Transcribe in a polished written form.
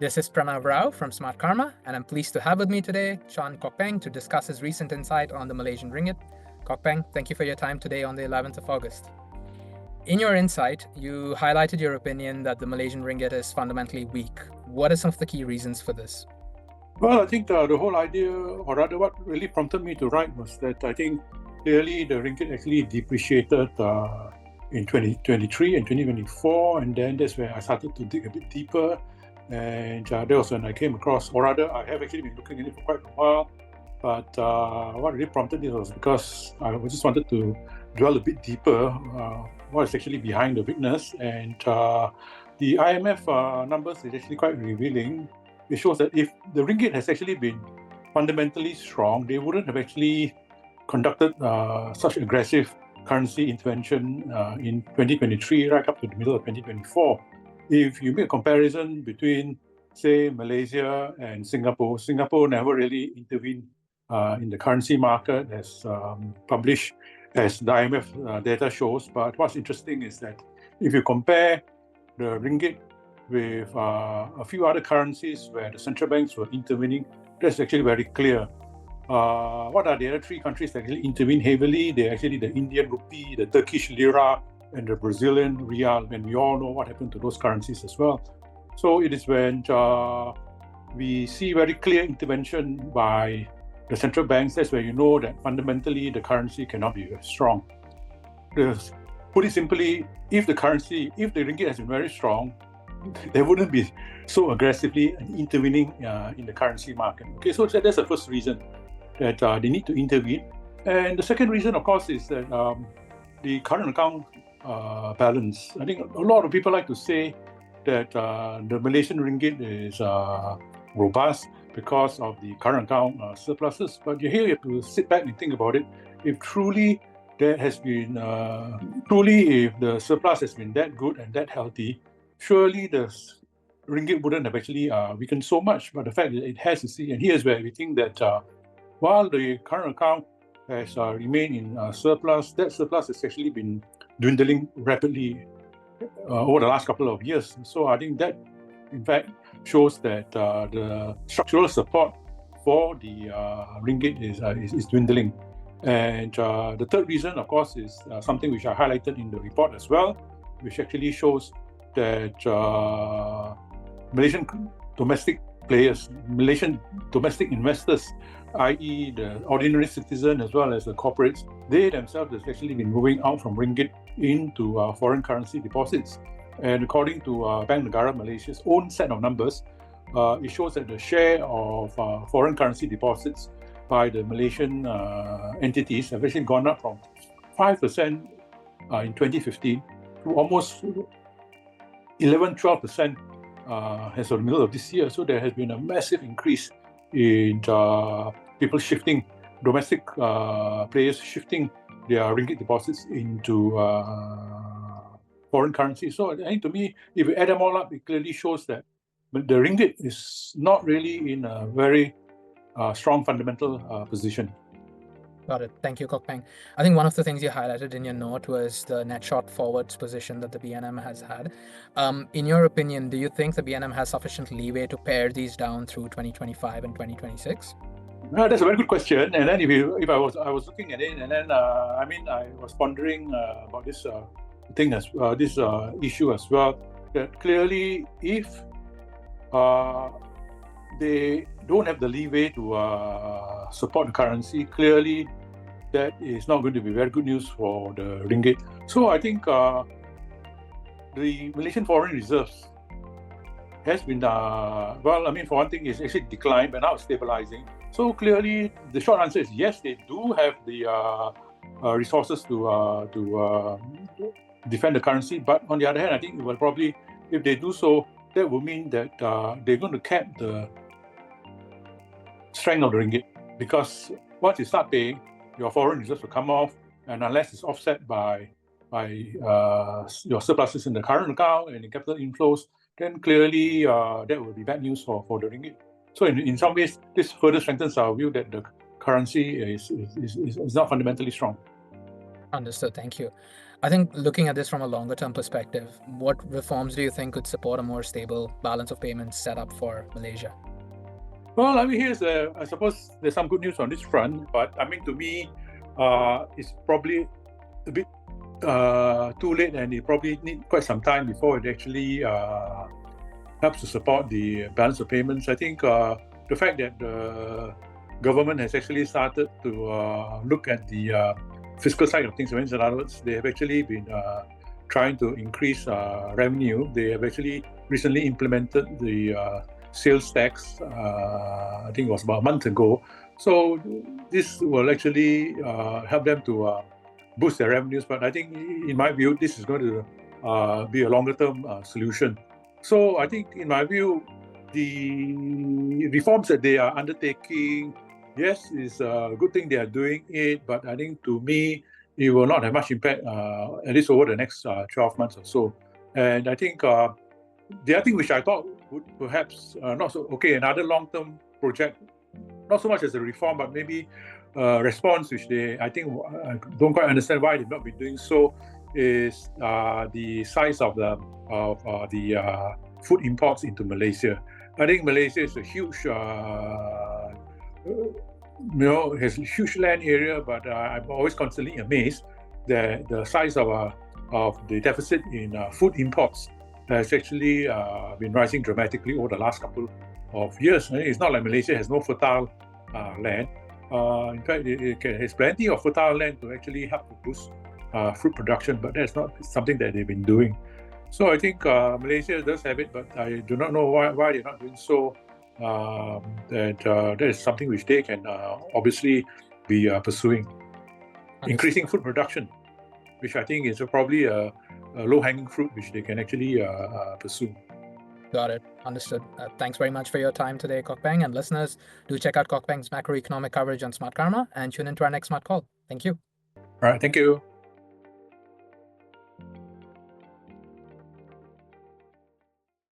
This is Pranav Rao from Smartkarma, and I'm pleased to have with me today Chan Kok Peng to discuss his recent insight on the Malaysian Ringgit. Kok Peng, thank you for your time today on the 11th of August. In your insight, you highlighted your opinion that the Malaysian Ringgit is fundamentally weak. What are some of the key reasons for this? Well, I think the whole idea, or rather what really prompted me to write, was that I think clearly the ringgit actually depreciated in 2023 and 2024, and then that's where I started to dig a bit deeper, and that was when I came across, or rather I have actually been looking at it for quite a while, but what really prompted it was because I just wanted to dwell a bit deeper what is actually behind the weakness, and the IMF numbers is actually quite revealing. It shows that if the ringgit has actually been fundamentally strong, they wouldn't have actually conducted such aggressive currency intervention in 2023 right up to the middle of 2024. If you make a comparison between, say, Malaysia and Singapore, Singapore never really intervened in the currency market as published as the IMF data shows. But what's interesting is that if you compare the ringgit with a few other currencies where the central banks were intervening, that's actually very clear. What are the other three countries that actually intervene heavily? They're actually the Indian rupee, the Turkish lira, and the Brazilian real, and we all know what happened to those currencies as well. So it is when we see very clear intervention by the central banks, that's where you know that fundamentally the currency cannot be very strong. Put it simply, if the ringgit has been very strong, they wouldn't be so aggressively intervening in the currency market. Okay, so that's the first reason that they need to intervene. And the second reason, of course, is that the current account balance. I think a lot of people like to say that the Malaysian ringgit is robust because of the current account surpluses. But here you have to sit back and think about it. If truly there has been, if the surplus has been that good and that healthy, surely the ringgit wouldn't have actually weakened so much. But the fact that it has to see, and here's where we think that while the current account has remained in surplus, that surplus has actually been dwindling rapidly over the last couple of years. So I think that, in fact, shows that the structural support for the ringgit is dwindling. And the third reason, of course, is something which I highlighted in the report as well, which actually shows that Malaysian domestic players, Malaysian domestic investors, i.e. the ordinary citizen as well as the corporates, they themselves have actually been moving out from ringgit into foreign currency deposits. And according to Bank Negara Malaysia's own set of numbers, it shows that the share of foreign currency deposits by the Malaysian entities have actually gone up from 5% in 2015 to almost 11-12% as of the middle of this year. So there has been a massive increase in people shifting, domestic players shifting their ringgit deposits into foreign currency. So I think to me, if you add them all up, it clearly shows that the ringgit is not really in a very strong fundamental position. Got it. Thank you, Kok Peng. I think one of the things you highlighted in your note was the net short forwards position that the BNM has had. In your opinion, do you think the BNM has sufficient leeway to pare these down through 2025 and 2026? That's a very good question. And then if I was looking at it, and then I was pondering about this this issue as well. That clearly, if they don't have the leeway to support the currency, clearly that is not going to be very good news for the ringgit. So I think the Malaysian foreign reserves has been, for one thing, it's actually declined, but now it's stabilizing. So clearly, the short answer is yes, they do have the resources to defend the currency. But on the other hand, I think it will probably, if they do so, that will mean that they're going to cap the strength of the ringgit, because once you start paying, your foreign reserves will come off, and unless it's offset by your surpluses in the current account and in capital inflows, then clearly that will be bad news for the ringgit. So in some ways, this further strengthens our view that the currency is not fundamentally strong. Understood. Thank you. I think looking at this from a longer term perspective, what reforms do you think could support a more stable balance of payments set up for Malaysia? Well, I mean, I suppose there's some good news on this front, but I mean, to me, it's probably a bit too late, and it probably need quite some time before it actually helps to support the balance of payments. I think the fact that the government has actually started to look at the fiscal side of things, in other words, they have actually been trying to increase revenue. They have actually recently implemented the sales tax, I think it was about a month ago. So this will actually help them to boost their revenues. But I think, in my view, this is going to be a longer-term solution. So I think, in my view, the reforms that they are undertaking, yes, it's a good thing they are doing it, but I think, to me, it will not have much impact, at least over the next 12 months or so. And I think the other thing which I thought would perhaps another long-term project, not so much as a reform, but maybe a response which I don't quite understand why they've not been doing so, is the size of the food imports into Malaysia. I think Malaysia is a huge, has a huge land area, but I'm always constantly amazed that the size of the deficit in food imports has actually been rising dramatically over the last couple of years. It's not like Malaysia has no fertile land. In fact, it has plenty of fertile land to actually help to boost fruit production, but that's not something that they've been doing. So I think Malaysia does have it, but I do not know why they're not doing so. That is something which they can obviously be pursuing. Increasing food production, which I think is probably a low-hanging fruit which they can actually pursue. Got it. Understood. Thanks very much for your time today, Kok Peng. And listeners, do check out Kok Peng's macroeconomic coverage on Smartkarma and tune into our next Smart Call. Thank you. All right. Thank you.